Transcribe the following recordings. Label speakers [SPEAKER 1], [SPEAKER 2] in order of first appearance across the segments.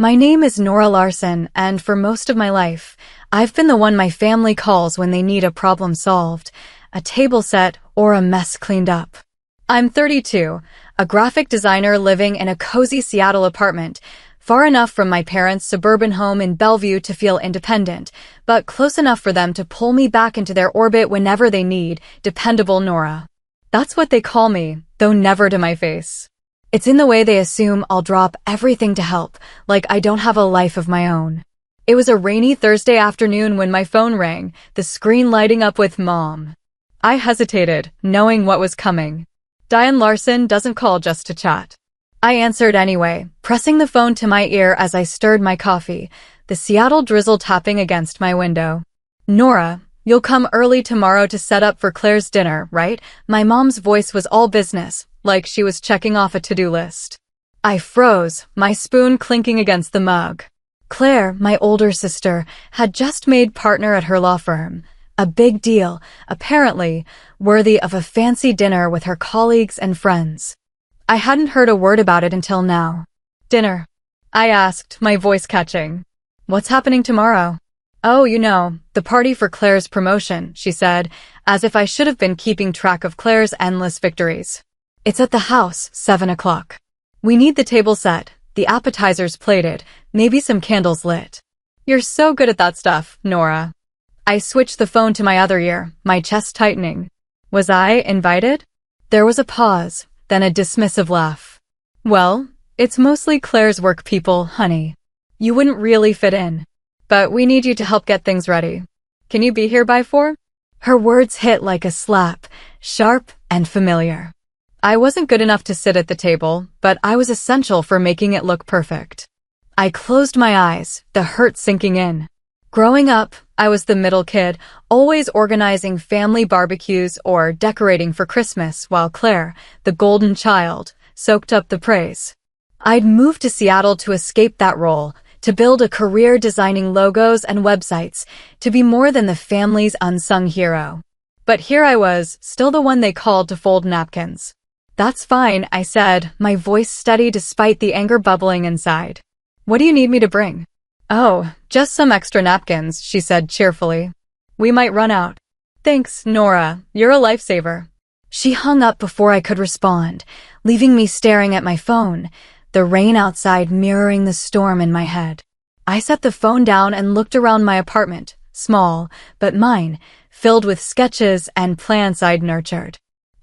[SPEAKER 1] My name is Nora Larson, and for most of my life, I've been the one my family calls when they need a problem solved, a table set, or a mess cleaned up. I'm 32, a graphic designer living in a cozy Seattle apartment, far enough from my parents' suburban home in Bellevue to feel independent, but close enough for them to pull me back into their orbit whenever they need, dependable Nora. That's what they call me, though never to my face. It's in the way they assume I'll drop everything to help, like I don't have a life of my own. It was a rainy Thursday afternoon when my phone rang, the screen lighting up with Mom. I hesitated, knowing what was coming. Diane Larson doesn't call just to chat. I answered anyway, pressing the phone to my ear as I stirred my coffee, the Seattle drizzle tapping against my window. Nora, you'll come early tomorrow to set up for Claire's dinner, right? My mom's voice was all business, like she was checking off a to-do list. I froze, my spoon clinking against the mug. Claire, my older sister, had just made partner at her law firm. A big deal, apparently, worthy of a fancy dinner with her colleagues and friends. I hadn't heard a word about it until now. Dinner? I asked, my voice catching. What's happening tomorrow? Oh, the party for Claire's promotion, she said, as if I should have been keeping track of Claire's endless victories. It's at the house, 7 o'clock. We need the table set, the appetizers plated, maybe some candles lit. You're so good at that stuff, Nora. I switched the phone to my other ear, my chest tightening. Was I invited? There was a pause, then a dismissive laugh. Well, it's mostly Claire's work people, honey. You wouldn't really fit in. But we need you to help get things ready. Can you be here by 4? Her words hit like a slap, sharp and familiar. I wasn't good enough to sit at the table, but I was essential for making it look perfect. I closed my eyes, the hurt sinking in. Growing up, I was the middle kid, always organizing family barbecues or decorating for Christmas, while Claire, the golden child, soaked up the praise. I'd moved to Seattle to escape that role, to build a career designing logos and websites, to be more than the family's unsung hero. But here I was, still the one they called to fold napkins. That's fine, I said, my voice steady despite the anger bubbling inside. What do you need me to bring? Oh, just some extra napkins, she said cheerfully. We might run out. Thanks, Nora, you're a lifesaver. She hung up before I could respond, leaving me staring at my phone, the rain outside mirroring the storm in my head. I set the phone down and looked around my apartment, small, but mine, filled with sketches and plants I'd nurtured.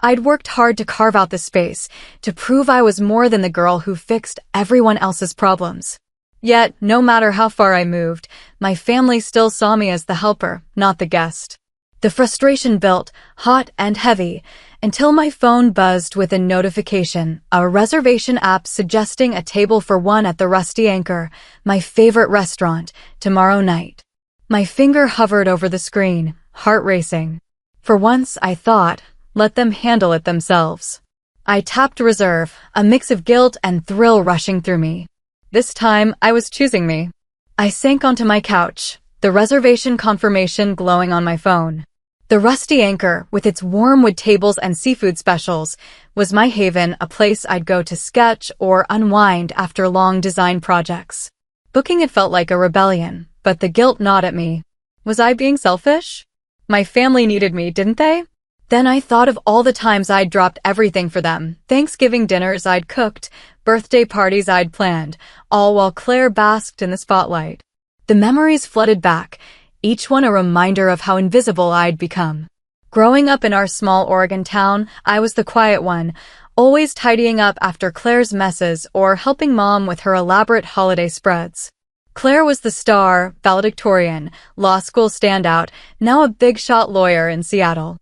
[SPEAKER 1] I'd worked hard to carve out the space, to prove I was more than the girl who fixed everyone else's problems. Yet, no matter how far I moved, my family still saw me as the helper, not the guest. The frustration built, hot and heavy, until my phone buzzed with a notification, a reservation app suggesting a table for 1 at the Rusty Anchor, my favorite restaurant, tomorrow night. My finger hovered over the screen, heart racing. For once, I thought, let them handle it themselves. I tapped reserve, a mix of guilt and thrill rushing through me. This time, I was choosing me. I sank onto my couch, the reservation confirmation glowing on my phone. The Rusty Anchor, with its warm wood tables and seafood specials, was my haven, a place I'd go to sketch or unwind after long design projects. Booking it felt like a rebellion, but the guilt gnawed at me. Was I being selfish? My family needed me, didn't they? Then I thought of all the times I'd dropped everything for them, Thanksgiving dinners I'd cooked, birthday parties I'd planned, all while Claire basked in the spotlight. The memories flooded back, each one a reminder of how invisible I'd become. Growing up in our small Oregon town, I was the quiet one, always tidying up after Claire's messes or helping Mom with her elaborate holiday spreads. Claire was the star, valedictorian, law school standout, now a big-shot lawyer in Seattle.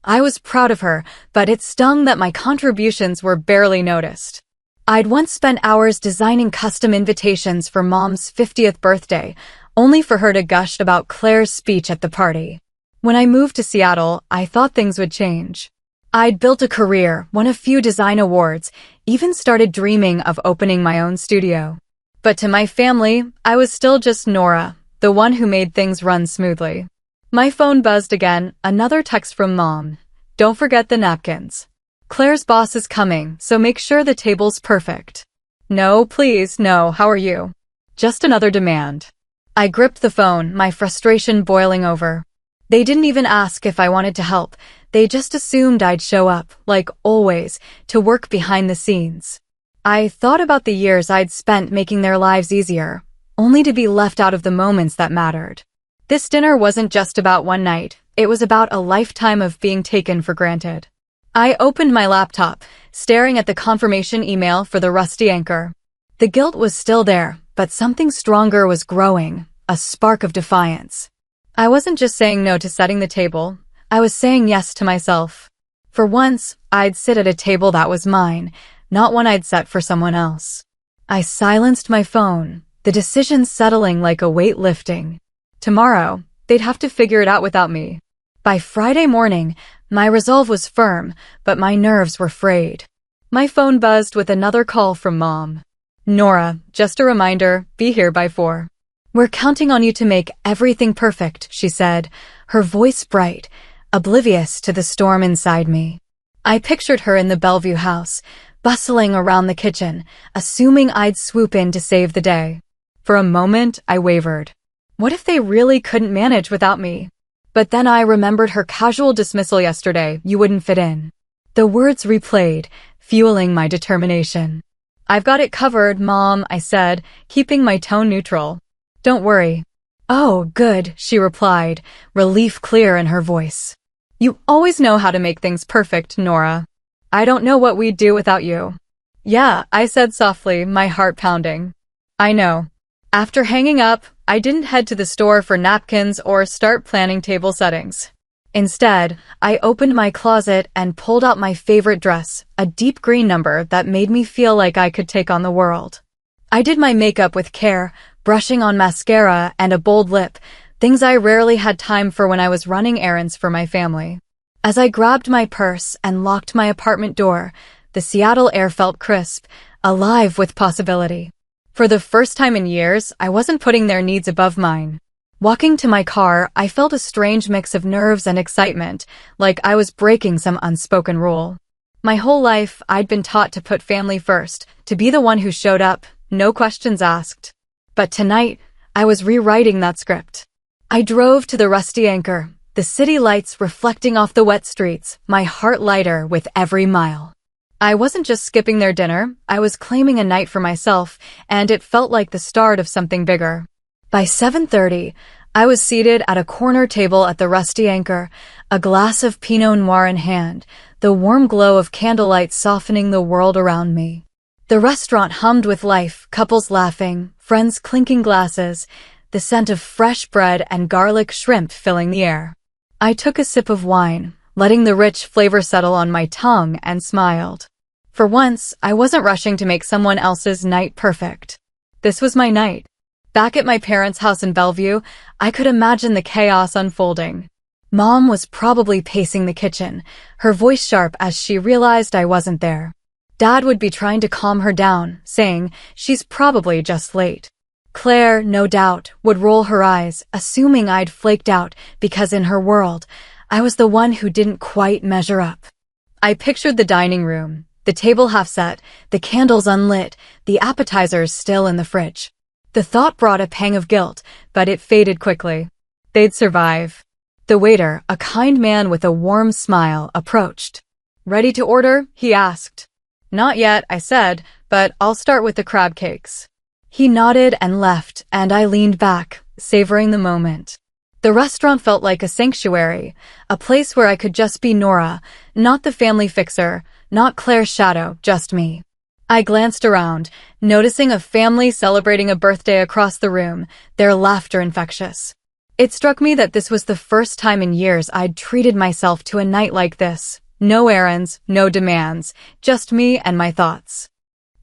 [SPEAKER 1] I was proud of her, but it stung that my contributions were barely noticed. I'd once spent hours designing custom invitations for Mom's 50th birthday, only for her to gush about Claire's speech at the party. When I moved to Seattle, I thought things would change. I'd built a career, won a few design awards, even started dreaming of opening my own studio. But to my family, I was still just Nora, the one who made things run smoothly. My phone buzzed again, another text from Mom. Don't forget the napkins. Claire's boss is coming, so make sure the table's perfect. No, please, no, how are you? just another demand. I gripped the phone, my frustration boiling over. They didn't even ask if I wanted to help. They just assumed I'd show up, like always, to work behind the scenes. I thought about the years I'd spent making their lives easier, only to be left out of the moments that mattered. This dinner wasn't just about one night, it was about a lifetime of being taken for granted. I opened my laptop, staring at the confirmation email for the rusty anchor. The guilt was still there, but something stronger was growing, a spark of defiance. I wasn't just saying no to setting the table, I was saying yes to myself. For once, I'd sit at a table that was mine, not one I'd set for someone else. I silenced my phone, the decision settling like a weight lifting. Tomorrow, they'd have to figure it out without me. By Friday morning, my resolve was firm, but my nerves were frayed. My phone buzzed with another call from Mom. "Nora, just a reminder, be here by 4. "We're counting on you to make everything perfect," she said, her voice bright, oblivious to the storm inside me. I pictured her in the Bellevue house, bustling around the kitchen, assuming I'd swoop in to save the day. For a moment, I wavered. What if they really couldn't manage without me? But then I remembered her casual dismissal yesterday, "You wouldn't fit in." The words replayed, fueling my determination. "I've got it covered, Mom," I said, keeping my tone neutral. "Don't worry." "Oh, good," she replied, relief clear in her voice. "You always know how to make things perfect, Nora. I don't know what we'd do without you." "Yeah," I said softly, my heart pounding. "I know." After hanging up, I didn't head to the store for napkins or start planning table settings. Instead, I opened my closet and pulled out my favorite dress, a deep green number that made me feel like I could take on the world. I did my makeup with care, brushing on mascara and a bold lip, things I rarely had time for when I was running errands for my family. As I grabbed my purse and locked my apartment door, the Seattle air felt crisp, alive with possibility. For the first time in years, I wasn't putting their needs above mine. Walking to my car, I felt a strange mix of nerves and excitement, like I was breaking some unspoken rule. My whole life, I'd been taught to put family first, to be the one who showed up, no questions asked. But tonight, I was rewriting that script. I drove to the Rusty Anchor, the city lights reflecting off the wet streets, my heart lighter with every mile. I wasn't just skipping their dinner, I was claiming a night for myself, and it felt like the start of something bigger. By 7:30, I was seated at a corner table at the Rusty Anchor, a glass of Pinot Noir in hand, the warm glow of candlelight softening the world around me. The restaurant hummed with life, couples laughing, friends clinking glasses, the scent of fresh bread and garlic shrimp filling the air. I took a sip of wine, letting the rich flavor settle on my tongue, and smiled. For once, I wasn't rushing to make someone else's night perfect. This was my night. Back at my parents' house in Bellevue, I could imagine the chaos unfolding. Mom was probably pacing the kitchen, her voice sharp as she realized I wasn't there. Dad would be trying to calm her down, saying, "She's probably just late." Claire, no doubt, would roll her eyes, assuming I'd flaked out, because in her world, I was the one who didn't quite measure up. I pictured the dining room, the table half set, the candles unlit, the appetizers still in the fridge. The thought brought a pang of guilt, but it faded quickly. They'd survive. The waiter, a kind man with a warm smile, approached. "Ready to order?" he asked. "Not yet," I said, "but I'll start with the crab cakes." He nodded and left, and I leaned back, savoring the moment. The restaurant felt like a sanctuary, a place where I could just be Nora, not the family fixer, not Claire's shadow, just me. I glanced around, noticing a family celebrating a birthday across the room, their laughter infectious. It struck me that this was the first time in years I'd treated myself to a night like this. No errands, no demands, just me and my thoughts.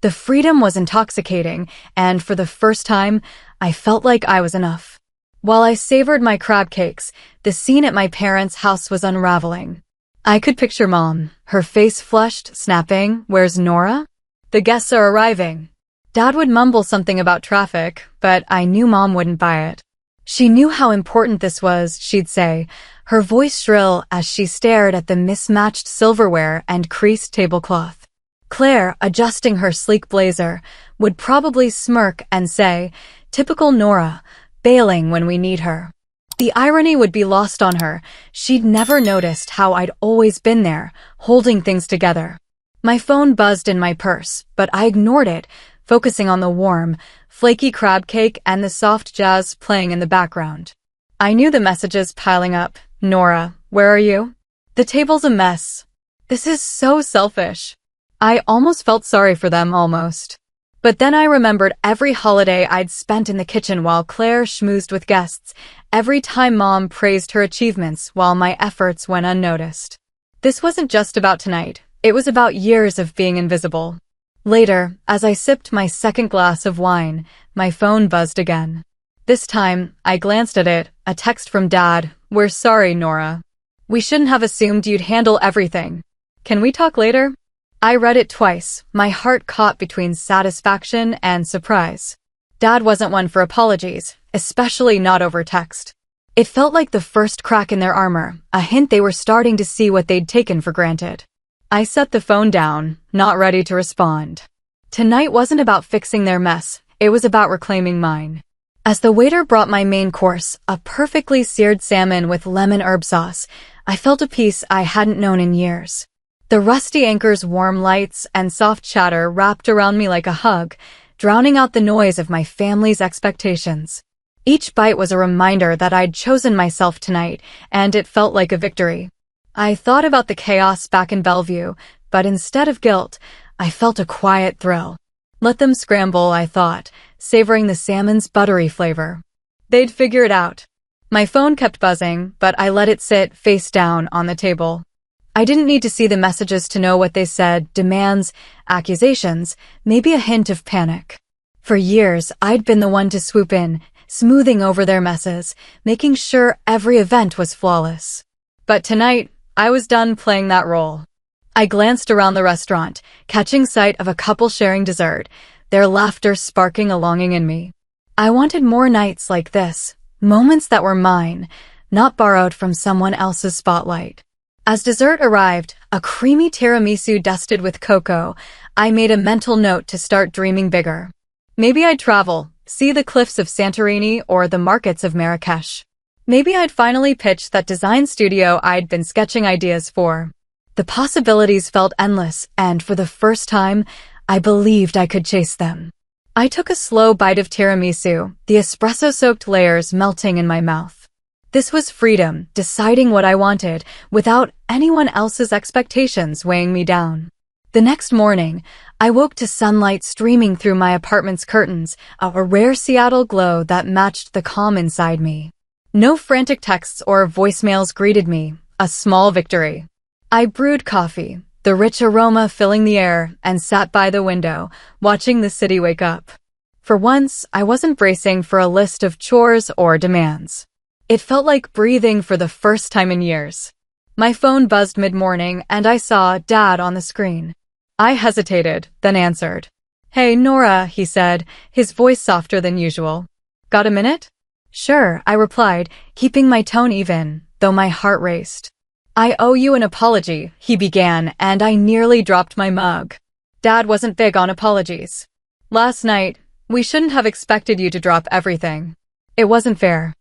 [SPEAKER 1] The freedom was intoxicating, and for the first time, I felt like I was enough. While I savored my crab cakes, the scene at my parents' house was unraveling. I could picture Mom, her face flushed, snapping, "Where's Nora? The guests are arriving." Dad would mumble something about traffic, but I knew Mom wouldn't buy it. She knew how important this was, she'd say, her voice shrill as she stared at the mismatched silverware and creased tablecloth. Claire, adjusting her sleek blazer, would probably smirk and say, Typical Nora, bailing when we need her. The irony would be lost on her. She'd never noticed how I'd always been there, holding things together. My phone buzzed in my purse, but I ignored it, focusing on the warm, flaky crab cake and the soft jazz playing in the background. I knew the messages piling up. Nora, where are you? The table's a mess. This is so selfish. I almost felt sorry for them, almost. But then I remembered every holiday I'd spent in the kitchen while Claire schmoozed with guests, every time Mom praised her achievements while my efforts went unnoticed. This wasn't just about tonight. It was about years of being invisible. Later, as I sipped my second glass of wine, my phone buzzed again. This time, I glanced at it, a text from Dad. We're sorry, Nora. We shouldn't have assumed you'd handle everything. Can we talk later? I read it twice, my heart caught between satisfaction and surprise. Dad wasn't one for apologies, especially not over text. It felt like the first crack in their armor, a hint they were starting to see what they'd taken for granted. I set the phone down, not ready to respond. Tonight wasn't about fixing their mess, it was about reclaiming mine. As the waiter brought my main course, a perfectly seared salmon with lemon herb sauce, I felt a peace I hadn't known in years. The rusty anchor's warm lights and soft chatter wrapped around me like a hug, drowning out the noise of my family's expectations. Each bite was a reminder that I'd chosen myself tonight, and it felt like a victory. I thought about the chaos back in Bellevue, but instead of guilt, I felt a quiet thrill. Let them scramble, I thought, savoring the salmon's buttery flavor. They'd figure it out. My phone kept buzzing, but I let it sit face down on the table. I didn't need to see the messages to know what they said, demands, accusations, maybe a hint of panic. For years, I'd been the one to swoop in, smoothing over their messes, making sure every event was flawless. But tonight, I was done playing that role. I glanced around the restaurant, catching sight of a couple sharing dessert, their laughter sparking a longing in me. I wanted more nights like this, moments that were mine, not borrowed from someone else's spotlight. As dessert arrived, a creamy tiramisu dusted with cocoa, I made a mental note to start dreaming bigger. Maybe I'd travel, see the cliffs of Santorini or the markets of Marrakesh. Maybe I'd finally pitch that design studio I'd been sketching ideas for. The possibilities felt endless, and for the first time, I believed I could chase them. I took a slow bite of tiramisu, the espresso-soaked layers melting in my mouth. This was freedom, deciding what I wanted, without anyone else's expectations weighing me down. The next morning, I woke to sunlight streaming through my apartment's curtains, a rare Seattle glow that matched the calm inside me. No frantic texts or voicemails greeted me, a small victory. I brewed coffee, the rich aroma filling the air, and sat by the window, watching the city wake up. For once, I wasn't bracing for a list of chores or demands. It felt like breathing for the first time in years. My phone buzzed mid-morning, and I saw Dad on the screen. I hesitated, then answered. Hey, Nora, he said, his voice softer than usual. Got a minute? Sure, I replied, keeping my tone even, though my heart raced. I owe you an apology, he began, and I nearly dropped my mug. Dad wasn't big on apologies. Last night, we shouldn't have expected you to drop everything. It wasn't fair.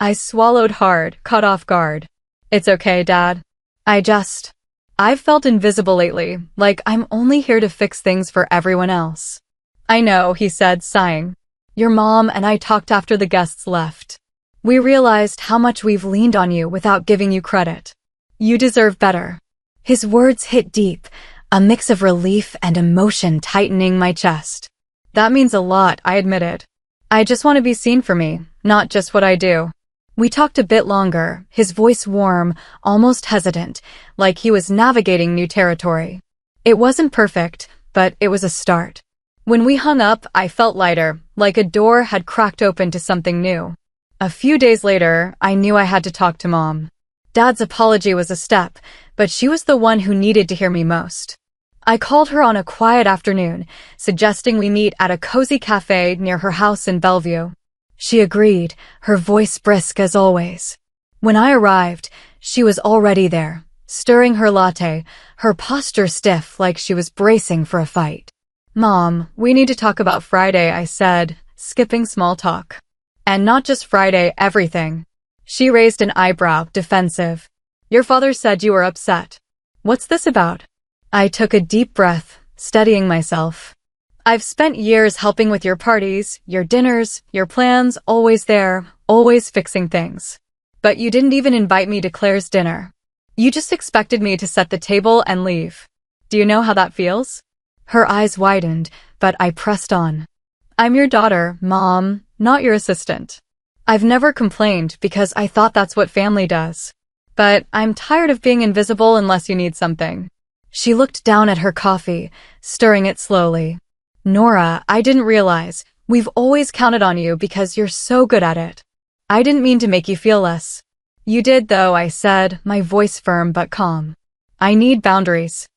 [SPEAKER 1] I swallowed hard, caught off guard. It's okay, Dad. I've felt invisible lately, like I'm only here to fix things for everyone else. I know, he said, sighing. Your mom and I talked after the guests left. We realized how much we've leaned on you without giving you credit. You deserve better. His words hit deep, a mix of relief and emotion tightening my chest. That means a lot, I admitted. I just want to be seen for me, not just what I do. We talked a bit longer, his voice warm, almost hesitant, like he was navigating new territory. It wasn't perfect, but it was a start. When we hung up, I felt lighter, like a door had cracked open to something new. A few days later, I knew I had to talk to Mom. Dad's apology was a step, but she was the one who needed to hear me most. I called her on a quiet afternoon, suggesting we meet at a cozy cafe near her house in Bellevue. She agreed, her voice brisk as always. When I arrived, she was already there, stirring her latte, her posture stiff like she was bracing for a fight. Mom, we need to talk about Friday, I said, skipping small talk. And not just Friday, everything. She raised an eyebrow, defensive. Your father said you were upset. What's this about? I took a deep breath, steadying myself. I've spent years helping with your parties, your dinners, your plans, always there, always fixing things. But you didn't even invite me to Claire's dinner. You just expected me to set the table and leave. Do you know how that feels? Her eyes widened, but I pressed on. I'm your daughter, Mom, not your assistant. I've never complained because I thought that's what family does. But I'm tired of being invisible unless you need something. She looked down at her coffee, stirring it slowly. Nora, I didn't realize. We've always counted on you because you're so good at it. I didn't mean to make you feel less. You did though, I said, my voice firm but calm. I need boundaries.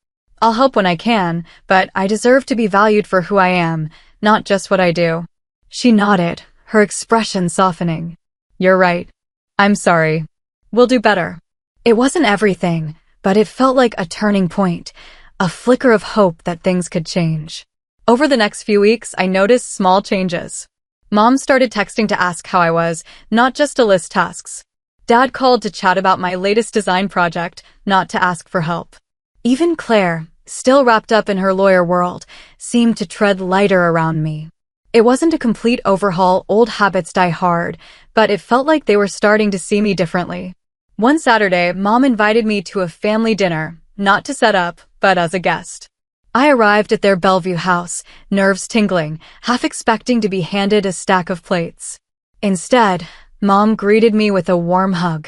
[SPEAKER 1] I'll help when I can, but I deserve to be valued for who I am, not just what I do. She nodded, her expression softening. You're right. I'm sorry. We'll do better. It wasn't everything, but it felt like a turning point, a flicker of hope that things could change. Over the next few weeks, I noticed small changes. Mom started texting to ask how I was, not just to list tasks. Dad called to chat about my latest design project, not to ask for help. Even Claire, still wrapped up in her lawyer world, seemed to tread lighter around me. It wasn't a complete overhaul, old habits die hard, but it felt like they were starting to see me differently. One Saturday, Mom invited me to a family dinner, not to set up, but as a guest. I arrived at their Bellevue house, nerves tingling, half expecting to be handed a stack of plates. Instead, Mom greeted me with a warm hug.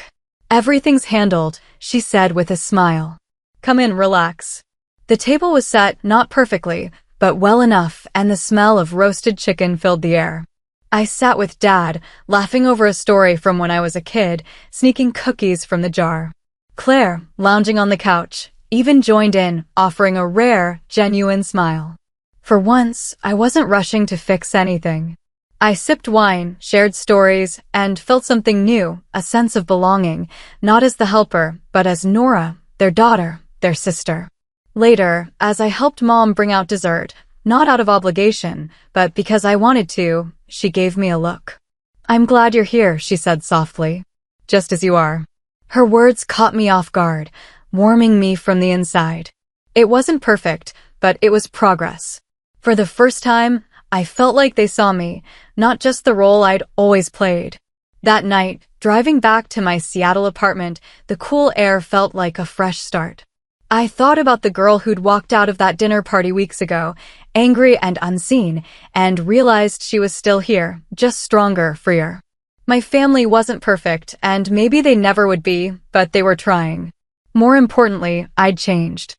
[SPEAKER 1] Everything's handled, she said with a smile. Come in, relax. The table was set, not perfectly, but well enough, and the smell of roasted chicken filled the air. I sat with Dad, laughing over a story from when I was a kid, sneaking cookies from the jar. Claire, lounging on the couch, even joined in, offering a rare, genuine smile. For once, I wasn't rushing to fix anything. I sipped wine, shared stories, and felt something new, a sense of belonging, not as the helper, but as Nora, their daughter, their sister. Later, as I helped Mom bring out dessert, not out of obligation, but because I wanted to, she gave me a look. I'm glad you're here, she said softly. Just as you are. Her words caught me off guard, warming me from the inside. It wasn't perfect, but it was progress. For the first time, I felt like they saw me, not just the role I'd always played. That night, driving back to my Seattle apartment, the cool air felt like a fresh start. I thought about the girl who'd walked out of that dinner party weeks ago, angry and unseen, and realized she was still here, just stronger, freer. My family wasn't perfect, and maybe they never would be, but they were trying. More importantly, I'd changed.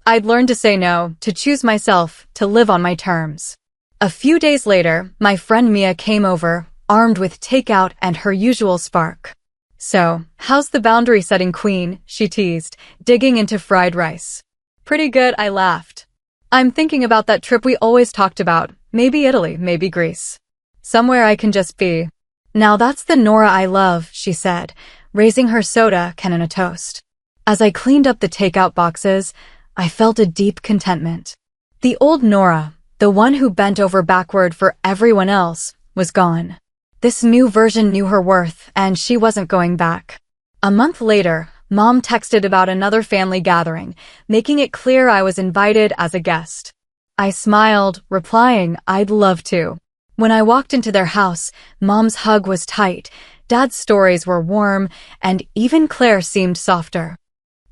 [SPEAKER 1] I'd learned to say no, to choose myself, to live on my terms. A few days later, my friend Mia came over, armed with takeout and her usual spark. So, how's the boundary-setting queen, she teased, digging into fried rice. Pretty good, I laughed. I'm thinking about that trip we always talked about, maybe Italy, maybe Greece. Somewhere I can just be. Now that's the Nora I love, she said, raising her soda can in a toast. As I cleaned up the takeout boxes, I felt a deep contentment. The old Nora, the one who bent over backward for everyone else, was gone. This new version knew her worth, and she wasn't going back. A month later, Mom texted about another family gathering, making it clear I was invited as a guest. I smiled, replying, I'd love to. When I walked into their house, Mom's hug was tight, Dad's stories were warm, and even Claire seemed softer.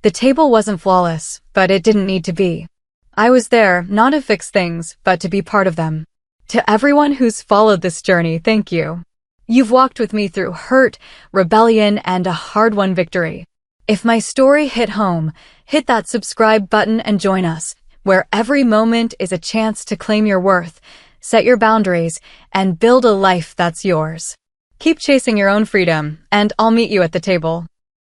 [SPEAKER 1] The table wasn't flawless, but it didn't need to be. I was there, not to fix things, but to be part of them. To everyone who's followed this journey, thank you. You've walked with me through hurt, rebellion, and a hard-won victory. If my story hit home, hit that subscribe button and join us, where every moment is a chance to claim your worth, set your boundaries, and build a life that's yours. Keep chasing your own freedom, and I'll meet you at the table.